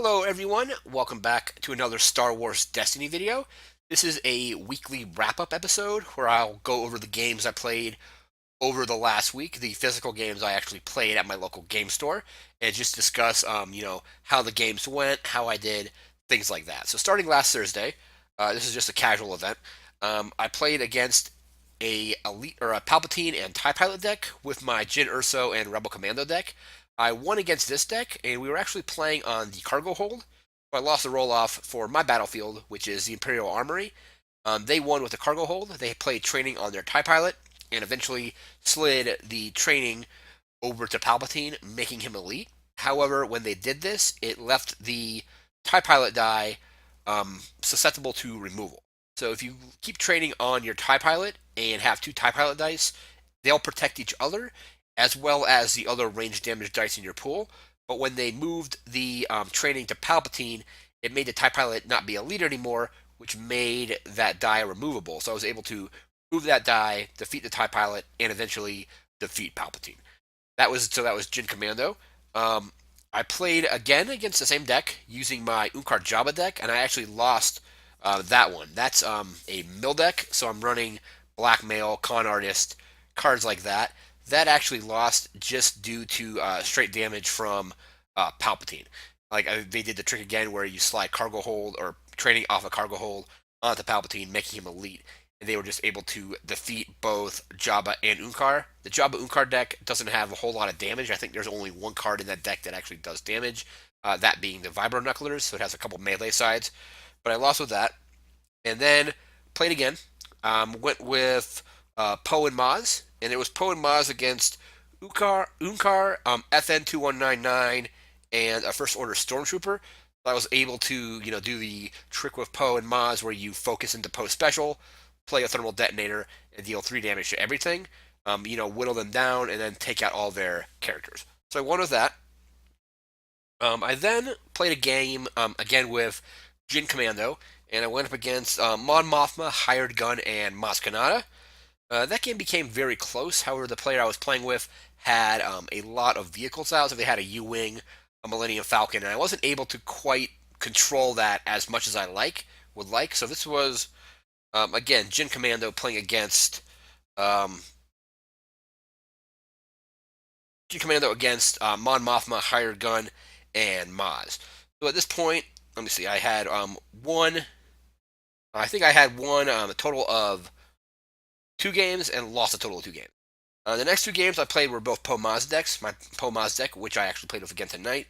Hello everyone, welcome back to another Star Wars Destiny video. This is a weekly wrap-up episode where I'll go over the games I played over the last week, the physical games I actually played at my local game store, and just discuss, how the games went, how I did, things like that. So starting last Thursday, this is just a casual event. I played against a elite or a Palpatine and TIE Pilot deck with my Jin Urso and Rebel Commando deck. I won against this deck, and we were actually playing on the cargo hold. I lost the roll off for my battlefield, which is the Imperial Armory. They won with the cargo hold. They played training on their TIE Pilot, and eventually slid the training over to Palpatine, making him elite. However, when they did this, it left the TIE Pilot die susceptible to removal. So if you keep training on your TIE Pilot and have two TIE Pilot dice, they'll protect each other as well as the other range damage dice in your pool. But when they moved the training to Palpatine, it made the TIE Pilot not be a leader anymore, which made that die removable. So I was able to move that die, defeat the TIE Pilot, and eventually defeat Palpatine. That was Jin Commando. I played again against the same deck using my Unkar Jabba deck, and I actually lost that one. That's a mill deck, so I'm running Blackmail, Con Artist, cards like that. That actually lost just due to straight damage from Palpatine. They did the trick again where you slide cargo hold or training off a cargo hold onto Palpatine, making him elite, and they were just able to defeat both Jabba and Unkar. The Jabba Unkar deck doesn't have a whole lot of damage. I think there's only one card in that deck that actually does damage, that being the Vibro Knucklers, so it has a couple melee sides. But I lost with that, and then played again. Went with Poe and Maz, and it was Poe and Maz against Unkar, FN2199, and a First Order Stormtrooper. I was able to, do the trick with Poe and Maz where you focus into Poe special, play a thermal detonator, and deal 3 damage to everything. Whittle them down and then take out all their characters. So I won with that. I then played a game again with Jin Commando, and I went up against Mon Mothma, Hired Gun, and Maz Kanata. That game became very close. However, the player I was playing with had a lot of vehicles out, so they had a U-Wing, a Millennium Falcon, and I wasn't able to quite control that as much as I would like. So this was again Jin Commando playing against um, Mon Mothma, Hired Gun, and Maz. So at this point, let me see. I had one. I think I had won a total of 2 games and lost a total of 2 games. The next 2 games I played were both Poe Maz decks. My Poe Maz deck, which I actually played with again tonight.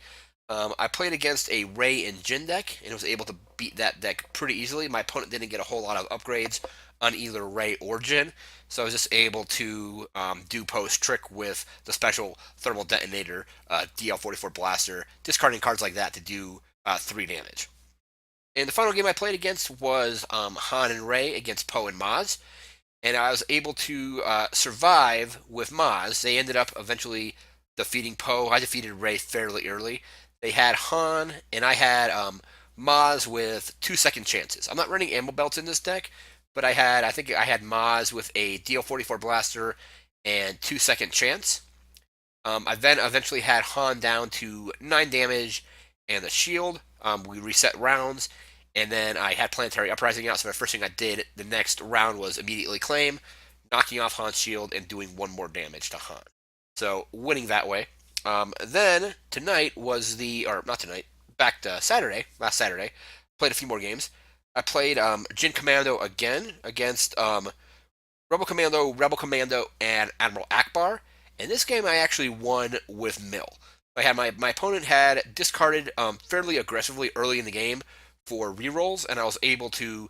I played against a Rey and Jin deck, and was able to beat that deck pretty easily. My opponent didn't get a whole lot of upgrades on either Rey or Jin, so I was just able to do Poe's trick with the special thermal detonator, DL44 blaster, discarding cards like that to do 3 damage. And the final game I played against was Han and Rey against Poe and Maz, and I was able to survive with Maz. They ended up eventually defeating Poe. I defeated Rey fairly early. They had Han, and I had Maz with 2 second chances. I'm not running ammo belts in this deck, but I think I had Maz with a DL44 blaster and 2 second chance. I then eventually had Han down to 9 damage and the shield. We reset rounds, and then I had Planetary Uprising out, so the first thing I did the next round was immediately claim, knocking off Han's shield and doing 1 more damage to Han. So winning that way. Then tonight was or not tonight, back to Saturday, last Saturday, played a few more games. I played Jin Commando again against Rebel Commando, and Admiral Akbar. In this game, I actually won with Mill. My opponent had discarded fairly aggressively early in the game for rerolls, and I was able to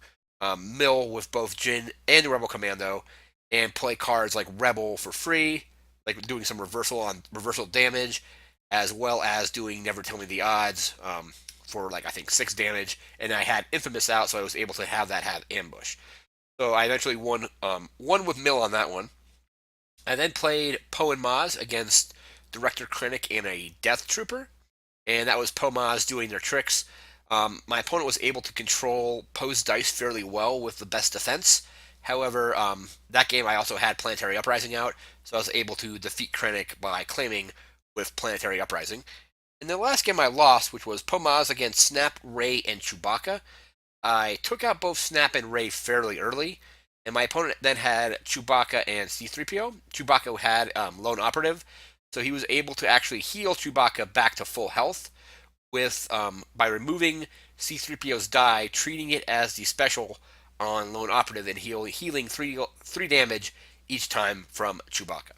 mill with both Jin and the Rebel Commando and play cards like Rebel for free, like doing some reversal damage, as well as doing Never Tell Me the Odds for I think 6 damage, and I had Infamous out, so I was able to have ambush. So I eventually won with mill on that one. I then played Poe and Maz against Director Krennic and a Death Trooper, and that was Poe Maz doing their tricks. My opponent was able to control Poe's dice fairly well with the best defense. However, that game I also had Planetary Uprising out, so I was able to defeat Krennic by claiming with Planetary Uprising. In the last game I lost, which was Poe Maz against Snap, Ray, and Chewbacca, I took out both Snap and Ray fairly early, and my opponent then had Chewbacca and C-3PO. Chewbacca had Lone Operative, so he was able to actually heal Chewbacca back to full health with by removing C-3PO's die, treating it as the special on Lone Operative, and healing three damage each time from Chewbacca.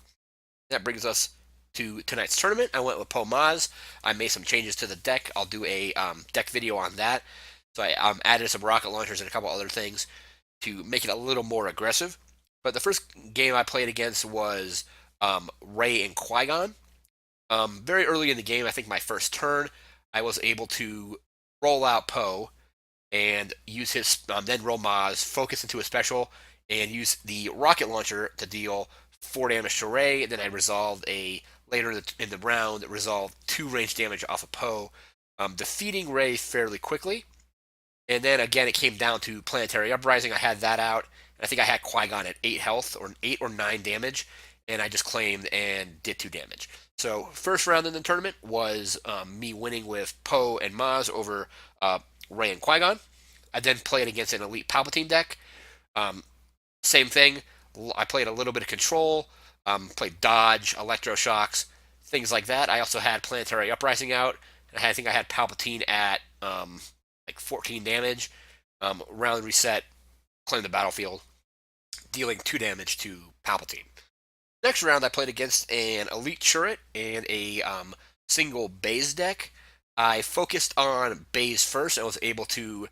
That brings us to tonight's tournament. I went with Poe Maz. I made some changes to the deck. I'll do a deck video on that. So I added some rocket launchers and a couple other things to make it a little more aggressive. But the first game I played against was Ray and Qui-Gon. Very early in the game, I think my first turn, I was able to roll out Poe and use his then roll Maz, focus into a special, and use the rocket launcher to deal 4 damage to Ray. And then I resolved later in the round resolved 2 range damage off of Poe, defeating Ray fairly quickly. And then again, it came down to Planetary Uprising. I had that out. I think I had Qui-Gon at 8 health or 8 or 9 damage, and I just claimed and did 2 damage. So first round in the tournament was me winning with Poe and Maz over Ray and Qui-Gon. I then played against an Elite Palpatine deck. Same thing. I played a little bit of Control, played Dodge, Electroshocks, things like that. I also had Planetary Uprising out. And I think I had Palpatine at like 14 damage. Round reset, claim the battlefield, dealing 2 damage to Palpatine. Next round, I played against an Elite Turret and a single Baze deck. I focused on Baze first and was able to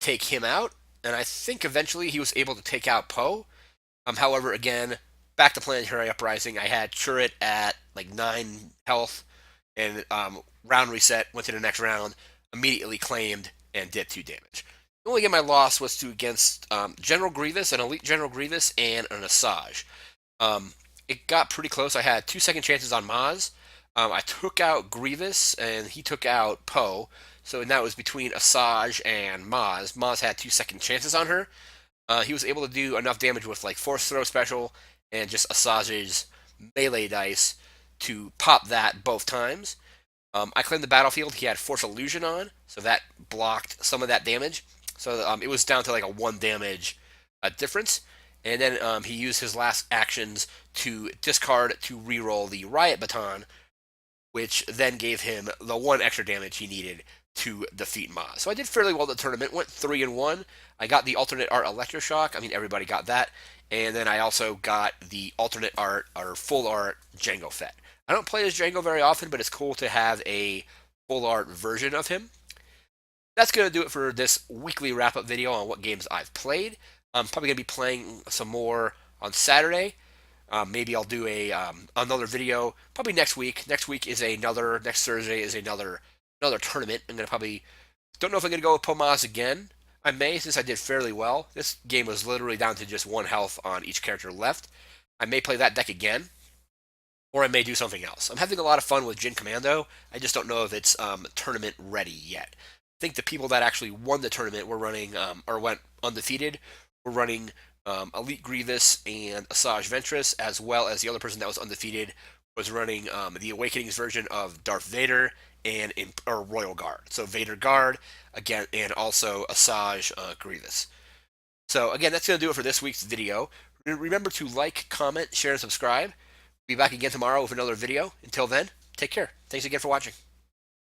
take him out, and I think eventually he was able to take out Poe. However, again, back to Planetary Uprising, I had Turret at like 9 health, and round reset, went to the next round, immediately claimed, and did 2 damage. The only game I lost was against General Grievous, an Elite General Grievous, and an Asajj. It got pretty close. I had 2 second chances on Maz. I took out Grievous, and he took out Poe. So that was between Asajj and Maz. Maz had 2 second chances on her. He was able to do enough damage with like Force Throw Special and just Asajj's melee dice to pop that both times. I claimed the battlefield. He had Force Illusion on, so that blocked some of that damage. So it was down to like a 1 damage difference. And then he used his last actions to discard to reroll the Riot Baton, which then gave him the 1 extra damage he needed to defeat Maz. So I did fairly well in the tournament. Went 3-1. I got the alternate art Electroshock. I mean, everybody got that. And then I also got the alternate art or full art Jango Fett. I don't play as Jango very often, but it's cool to have a full art version of him. That's going to do it for this weekly wrap-up video on what games I've played. I'm probably going to be playing some more on Saturday. Maybe I'll do another video probably next week. Next Thursday is another tournament. I'm going to probably, don't know if I'm going to go with Poe Maz again. I may, since I did fairly well. This game was literally down to just 1 health on each character left. I may play that deck again, or I may do something else. I'm having a lot of fun with Jin Commando. I just don't know if it's tournament ready yet. I think the people that actually won the tournament were running, or went undefeated, were running Elite Grievous and Asajj Ventress, as well as the other person that was undefeated was running the Awakenings version of Darth Vader and Royal Guard. So Vader Guard again, and also Asajj Grievous. So again, that's going to do it for this week's video. Remember to like, comment, share, and subscribe. Be back again tomorrow with another video. Until then, take care. Thanks again for watching.